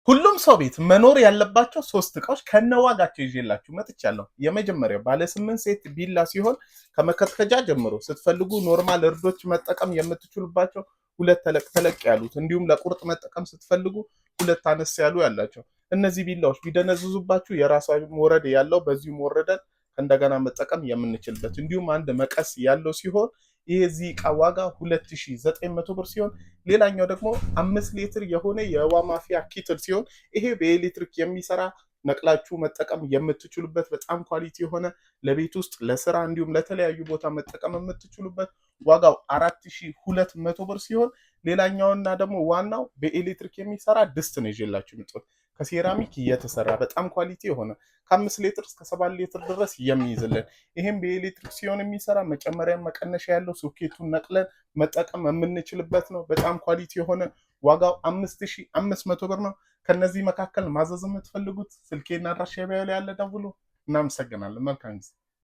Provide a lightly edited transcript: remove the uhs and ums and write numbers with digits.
ሁሉም ሰው ቤት መኖር ያለባቸው 3 እቃዎች ከነዋጋቸው ይዤላችሁ መጥቻለሁ። የመጀመሪያው ባለ 8 ሴት ቢላ ሲሆን ከመከትከጃ ጀምሮ ስትፈልጉ ኖርማል እርዶች መጠቀም የምትችሉባቸው ሁለት ተለቅ ያሉት እንዲሁም ለቁርጥ መጠቀም ስትፈልጉ ሁለት አነስ ያሉ ያላቸው እነዚህ ቢላዎች ቢደነዝዙባችሁ የራሳችሁ ሞረድ ያለው በዚሁ ሞረደን እንደገና መጠቀም የምንችልበት እንዲሁም አንድ መቀስ ያለው ሲሆን የዚህ እቃ ዋጋ 2900 ብር ሲሆን ሌላኛው ደግሞ 5 ሊትር የሆነ የውሃ ማፊያ ኪትል ሲሆን ይሄ በኤሌክትሪክ የሚሰራ ነቅላችሁ መጠቀም የምትችሉበት በጣም ኳሊቲ የሆነ ለቤት ውስጥ ለስራ እንዲሁም ለተለያዩ ቦታ መጠቀም የምትችሉበት ዋጋው 4200 ብር ሲሆን ሌላኛውና ደግሞ ዋናው በኤሌክትሪክ የሚሰራ ድስት ነው ይዤላችሁ የመጣሁት ከሴራሚክ የተሰራ በጣም ኳሊቲ የሆነ ከ5 ሊትር እስከ 7 ሊትር ድረስ የሚይዝልን ይሄም በኤሌክትሪክ ሲሆን የሚሰራ መጨመሪያ መቀነሻ ያለው ሶኬቱን ነቅለን መጠቀም የምንችልበት ነው። በጣም ኳሊቲ የሆነ ዋጋው 5500 ብር ነው። ከነዚህ መካከል ማዘዝ የምትፈልጉት ስልኬና አድራሻዬ ላይ ያለ ደውሉ። እናመሰግናለን። መልካም ጊዜ